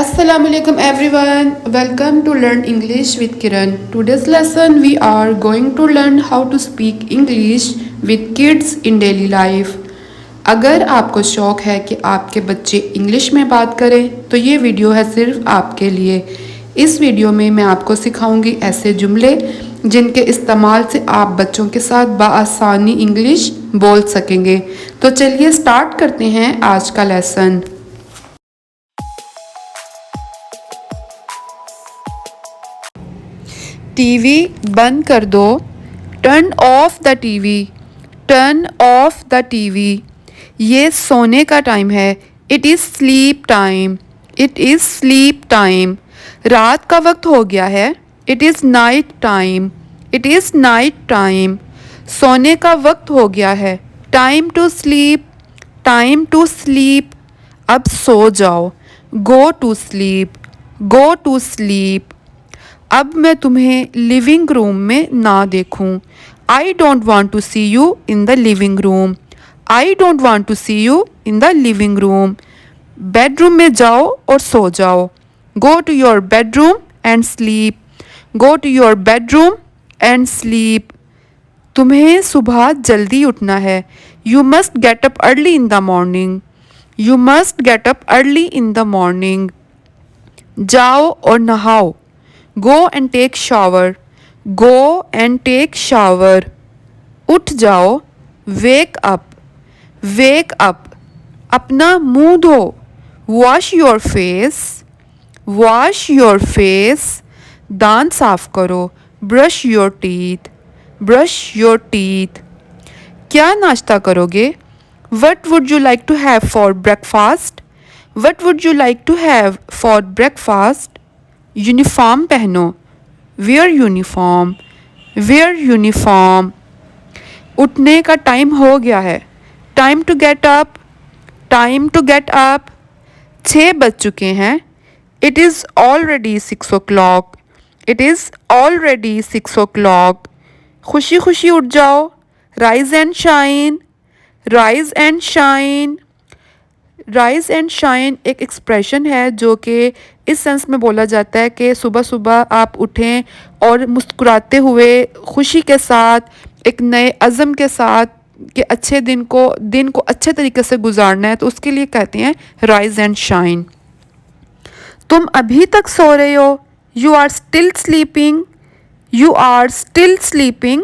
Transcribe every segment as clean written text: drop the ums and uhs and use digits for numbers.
Assalamualaikum everyone. Welcome to Learn English with Kiran. Today's lesson we are going to learn how to speak English with kids in daily life. अगर आपको शौक है कि आपके बच्चे English में बात करें तो ये वीडियो है सिर्फ आपके लिए। इस वीडियो में मैं आपको सिखाऊंगी ऐसे जुमले जिनके इस्तेमाल से आप बच्चों के साथ बआसानी इंग्लिश बोल सकेंगे। तो चलिए स्टार्ट करते हैं आज का लेसन। टीवी बंद कर दो। Turn off the TV. Turn off the TV. ये सोने का टाइम है। It is sleep time. It is sleep time. रात का वक्त हो गया है। It is night time. It is night time. सोने का वक्त हो गया है। Time to sleep. Time to sleep. अब सो जाओ। Go to sleep. Go to sleep. अब मैं तुम्हें लिविंग रूम में ना देखूं। I don't want to see you in the living room. I don't want to see you in the living room. Bedroom में जाओ और सो जाओ। Go to your bedroom and sleep. Go to your bedroom and sleep. तुम्हें सुबह जल्दी उठना है। You must get up early in the morning. You must get up early in the morning. जाओ और नहाओ। Go and take shower. Go and take shower. उठ जाओ। Wake up. Wake up. अपना मुंह धो। Wash your face. Wash your face. दांत साफ करो। Brush your teeth. Brush your teeth. क्या नाश्ता करोगे? What would you like to have for breakfast? What would you like to have for breakfast? Uniform पहनो। Wear uniform. Wear uniform. उठने का time हो गया है। Time to get up. Time to get up. 6 बज चुके हैं। It is already 6 o'clock। It is already 6 o'clock। खुशी खुशी उठ जाओ। Rise and shine. Rise and shine. Rise and shine एक एक्सप्रेशन है जो कि इस सेंस में बोला जाता है कि सुबह सुबह आप उठें और मुस्कुराते हुए खुशी के साथ एक नए अज़म के साथ कि अच्छे दिन को अच्छे तरीके से गुजारना है, तो उसके लिए कहते हैं राइज एंड शाइन। तुम अभी तक सो रहे हो। You are still sleeping. You are still sleeping.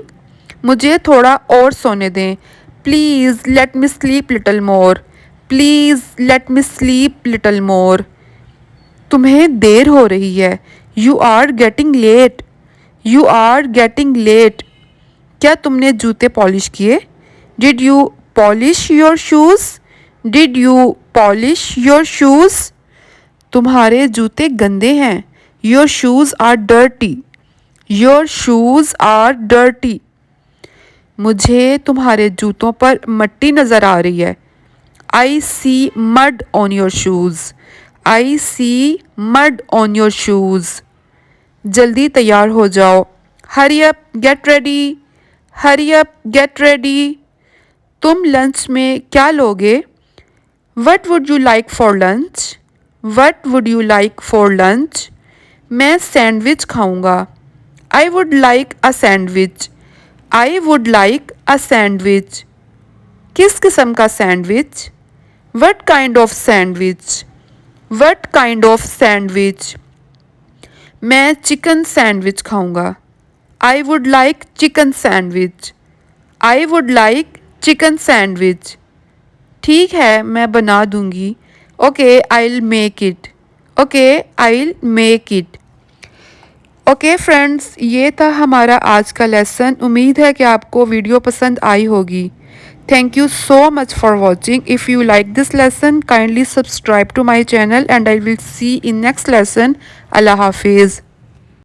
मुझे थोड़ा और सोने दें। Please let me sleep little more. Please let me sleep little more. तुम्हें देर हो रही है। You are getting late. You are getting late. क्या तुमने जूते पॉलिश किए? Did you polish your shoes? Did you polish your shoes? तुम्हारे जूते गंदे हैं। Your shoes are dirty. Your shoes are dirty. मुझे तुम्हारे जूतों पर मट्टी नज़र आ रही है। I see mud on your shoes. I see mud on your shoes. जल्दी तैयार हो जाओ। Hurry up, get ready. Hurry up, get ready. तुम लंच में क्या लोगे? What would you like for lunch? What would you like for lunch? मैं sandwich खाऊंगा। I would like a sandwich. I would like a sandwich. किस किस्म का sandwich? What kind of sandwich? What kind of sandwich? मैं chicken sandwich खाऊंगा। I would like chicken sandwich. I would like chicken sandwich. ठीक है, मैं बना दूंगी। Okay, I'll make it. Okay, I'll make it. Okay friends, ये था हमारा आज का लेसन। उम्मीद है कि आपको वीडियो पसंद आई होगी। Thank you so much for watching. If you like this lesson, kindly subscribe to my channel and I will see in next lesson. Allah Hafiz.